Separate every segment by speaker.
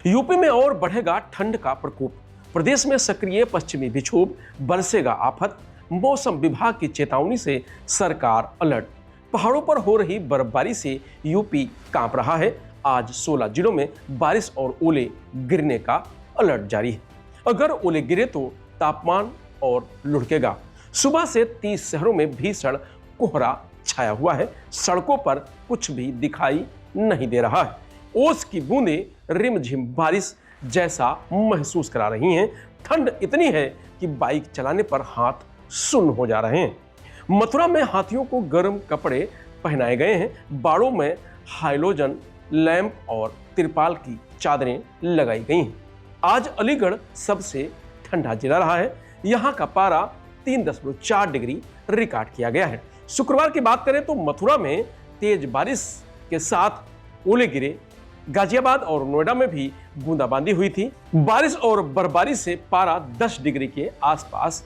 Speaker 1: UP में और बढ़ेगा ठंड का प्रकोप। प्रदेश में सक्रिय पश्चिमी विक्षोभ, बरसेगा आफत। मौसम विभाग की चेतावनी से सरकार अलर्ट। पहाड़ों पर हो रही बर्फबारी से यूपी कांप रहा है। आज 16 जिलों में बारिश और ओले गिरने का अलर्ट जारी है। अगर ओले गिरे तो तापमान और लुढ़केगा। सुबह से 30 शहरों में भीषण कोहरा छाया हुआ है। सड़कों पर कुछ भी दिखाई नहीं दे रहा है। ओस की बूंदें रिमझिम बारिश जैसा महसूस करा रही हैं। ठंड इतनी है कि बाइक चलाने पर हाथ सुन्न हो जा रहे हैं। मथुरा में हाथियों को गर्म कपड़े पहनाए गए हैं। बाड़ों में हाइलोजन लैंप और तिरपाल की चादरें लगाई गई हैं। आज अलीगढ़ सबसे ठंडा जिला रहा है। यहाँ का पारा 3.4 डिग्री रिकॉर्ड किया गया है। शुक्रवार की बात करें तो मथुरा में तेज बारिश के साथ ओले गिरे। गाजियाबाद और नोएडा में भी बूंदाबांदी हुई थी। बारिश और बर्फबारी से पारा 10 डिग्री के आसपास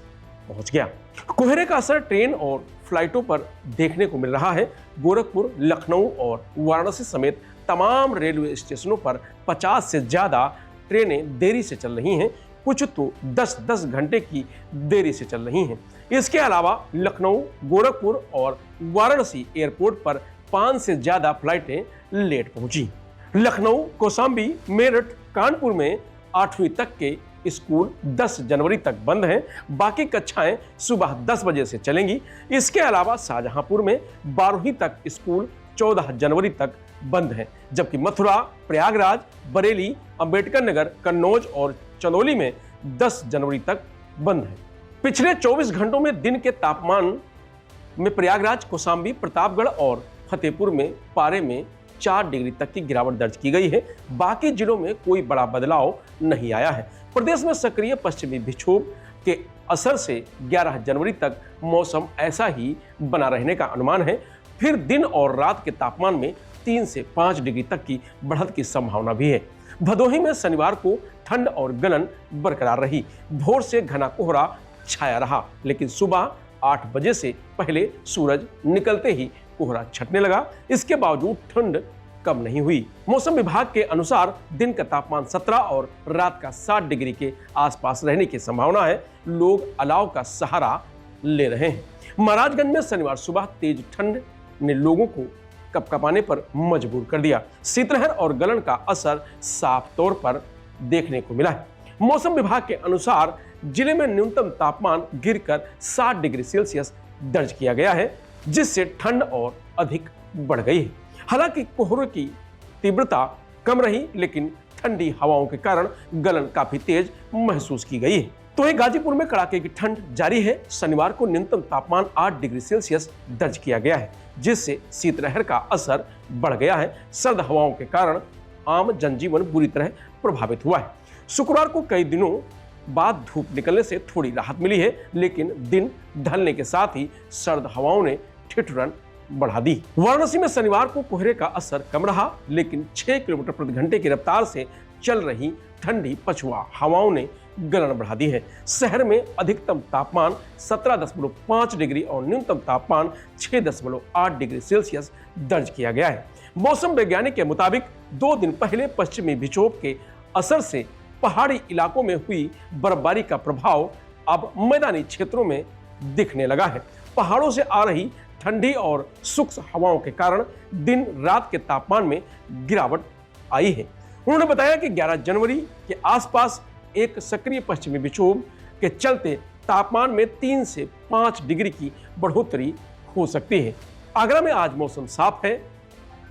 Speaker 1: पहुंच गया। कोहरे का असर ट्रेन और फ्लाइटों पर देखने को मिल रहा है। गोरखपुर, लखनऊ और वाराणसी समेत तमाम रेलवे स्टेशनों पर 50 से ज्यादा ट्रेनें देरी से चल रही हैं। कुछ तो 10-10 घंटे की देरी से चल रही हैं। इसके अलावा लखनऊ, गोरखपुर और वाराणसी एयरपोर्ट पर 5 से ज्यादा फ्लाइटें लेट पहुंची। लखनऊ, कौशाम्बी, मेरठ, कानपुर में 8वीं तक के स्कूल 10 जनवरी तक बंद हैं। बाकी कक्षाएं सुबह 10 बजे से चलेंगी। इसके अलावा शाहजहांपुर में 12वीं तक स्कूल 14 जनवरी तक बंद हैं, जबकि मथुरा, प्रयागराज, बरेली, अंबेडकर नगर, कन्नौज और चंदौली में 10 जनवरी तक बंद है। पिछले 24 घंटों में दिन के तापमान में प्रयागराज, कौशाम्बी, प्रतापगढ़ और फतेहपुर में पारे में 4 डिग्री तक की गिरावट दर्ज की गई है। बाकी जिलों में कोई बड़ा बदलाव नहीं आया है। प्रदेश में सक्रिय पश्चिमी विक्षोभ के असर से 11 जनवरी तक मौसम ऐसा ही बना रहने का अनुमान है। फिर दिन और रात के तापमान में 3 से 5 डिग्री तक की बढ़त की संभावना भी है। भदोही में शनिवार को ठंड और गलन बरकरार रही। भोर से घना कोहरा छाया रहा, लेकिन सुबह 8 बजे से पहले सूरज निकलते ही कोहरा छटने लगा। इसके बावजूद ठंड कम नहीं हुई। मौसम विभाग के अनुसार दिन का तापमान 17 और रात का 7 डिग्री के आसपास रहने की संभावना है। लोग अलाव का सहारा ले रहे हैं। महाराजगंज में शनिवार सुबह तेज ठंड ने लोगों को कपकपाने पर मजबूर कर दिया। शीतलहर और गलन का असर साफ तौर पर देखने को मिला है। मौसम विभाग के अनुसार जिले में न्यूनतम तापमान गिरकर 7 डिग्री सेल्सियस दर्ज किया गया है, जिससे ठंड और अधिक बढ़ गई है। हालांकि कोहरे की तीव्रता कम रही, लेकिन ठंडी हवाओं के कारण गलन काफी तेज महसूस की गई है। तो ये गाजीपुर में कड़ाके की ठंड जारी है। शनिवार को न्यूनतम तापमान 8 डिग्री सेल्सियस दर्ज किया गया है, जिससे शीतलहर का असर बढ़ गया है। सर्द हवाओं के कारण आम जनजीवन बुरी तरह प्रभावित हुआ है। शुक्रवार को कई दिनों बाद धूप निकलने से थोड़ी राहत मिली है, लेकिन दिन ढलने के साथ ही सर्द हवाओं ने ठिठुरन बढ़ा दी। वाराणसी में शनिवार को कोहरे का असर कम रहा, लेकिन 6 किलोमीटर प्रति घंटे की रफ्तार से चल रही ठंडी पछुआ हवाओं ने गलन बढ़ा दी है। शहर में अधिकतम तापमान 17.5 डिग्री और न्यूनतम तापमान 6.8 डिग्री सेल्सियस दर्ज किया गया है। मौसम वैज्ञानिक के मुताबिक 2 दिन पहले पश्चिमी विक्षोभ के असर से पहाड़ी इलाकों में हुई बर्फबारी का प्रभाव अब मैदानी क्षेत्रों में दिखने लगा है। पहाड़ों से आ रही ठंडी और शुष्क हवाओं के कारण दिन रात के तापमान में गिरावट आई है। उन्होंने बताया कि 11 जनवरी के आसपास एक सक्रिय पश्चिमी विक्षोभ के चलते तापमान में 3 से 5 डिग्री की बढ़ोतरी हो सकती है। आगरा में आज मौसम साफ है।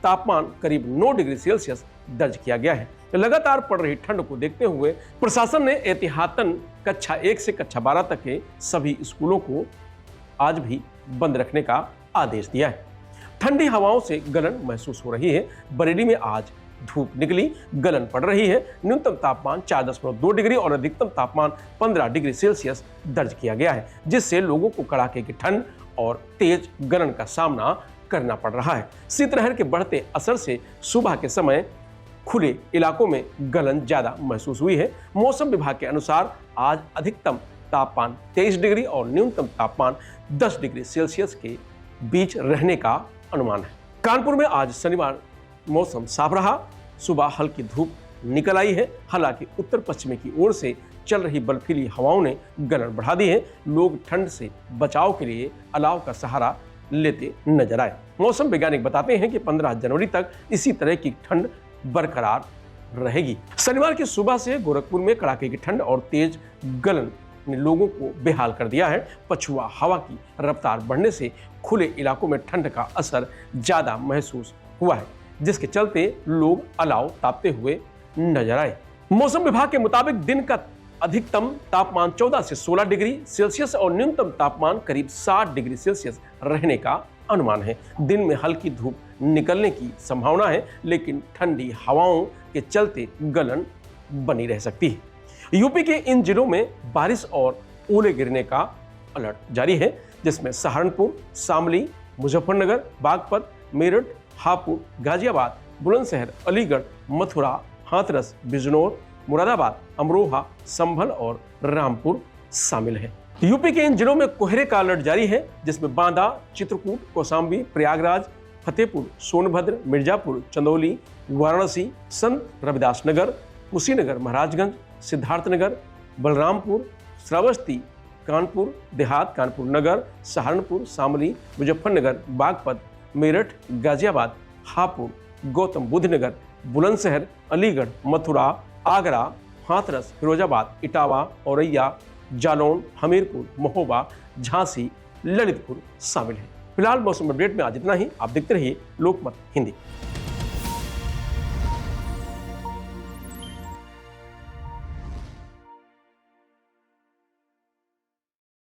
Speaker 1: तापमान करीब 9 डिग्री सेल्सियस दर्ज किया गया है। लगातार पड़ रही ठंड को देखते हुए प्रशासन ने एहतियातन कक्षा 1 से कक्षा 12 तक के सभी स्कूलों को आज भी बंद रखने का आदेश दिया है। ठंडी हवाओं से गलन महसूस हो रही है। बरेली में आज धूप निकली, गलन पड़ रही है। न्यूनतम तापमान 4.2 डिग्री और अधिकतम तापमान 15 डिग्री सेल्सियस दर्ज किया गया है, जिससे लोगों को कड़ाके की ठंड और तेज गलन का सामना करना पड़ रहा है। शीतलहर के बढ़ते असर से सुबह के समय खुले इलाकों में गलन ज्यादा महसूस हुई है। मौसम विभाग के अनुसार आज अधिकतम तापमान 23 डिग्री और न्यूनतम तापमान 10 डिग्री सेल्सियस के बीच रहने का अनुमान है। कानपुर में आज शनिवार मौसम साफ रहा। सुबह हल्की धूप निकल आई है। हालांकि उत्तर पश्चिमी की ओर से चल रही बर्फीली हवाओं ने गलन बढ़ा दी है। लोग ठंड से बचाव के लिए अलाव का सहारा लेते नजर आए। मौसम वैज्ञानिक बताते हैं कि 15 जनवरी तक इसी तरह की ठंड बरकरार रहेगी। शनिवार की सुबह से गोरखपुर में कड़ाके की ठंड और तेज गलन ने लोगों को बेहाल कर दिया है। पछुआ हवा की रफ्तार बढ़ने से खुले इलाकों में ठंड का असर ज्यादा महसूस हुआ है, जिसके चलते लोग अलाव तापते हुए नजर आए। मौसम विभाग के मुताबिक दिन का अधिकतम तापमान 14 से 16 डिग्री सेल्सियस और न्यूनतम तापमान करीब 60 डिग्री सेल्सियस रहने का अनुमान है। दिन में हल्की धूप निकलने की संभावना है, लेकिन ठंडी हवाओं के चलते गलन बनी रह सकती है। यूपी के इन जिलों में बारिश और ओले गिरने का अलर्ट जारी है, जिसमें सहारनपुर, शामली, मुजफ्फरनगर, बागपत, मेरठ, हापुड़, गाजियाबाद, बुलंदशहर, अलीगढ़, मथुरा, हाथरस, बिजनौर, मुरादाबाद, अमरोहा, संभल और रामपुर शामिल है। यूपी के इन जिलों में कोहरे का अलर्ट जारी है, जिसमें बांदा, चित्रकूट, कौशाम्बी, प्रयागराज, फतेहपुर, सोनभद्र, मिर्जापुर, चंदौली, वाराणसी, संत रविदास नगर, कुशीनगर, महाराजगंज, सिद्धार्थनगर, बलरामपुर, श्रावस्ती, कानपुर देहात, कानपुर नगर, सहारनपुर, शामली, मुजफ्फरनगर, बागपत, मेरठ, गाजियाबाद, हापुड़, गौतम बुद्ध नगर, बुलंदशहर, अलीगढ़, मथुरा, आगरा, हाथरस, फिरोजाबाद, इटावा, औरैया, जालौन, हमीरपुर, महोबा, झांसी, ललितपुर शामिल है। फिलहाल मौसम अपडेट में आज इतना ही। आप देखते रहिए लोकमत हिंदी।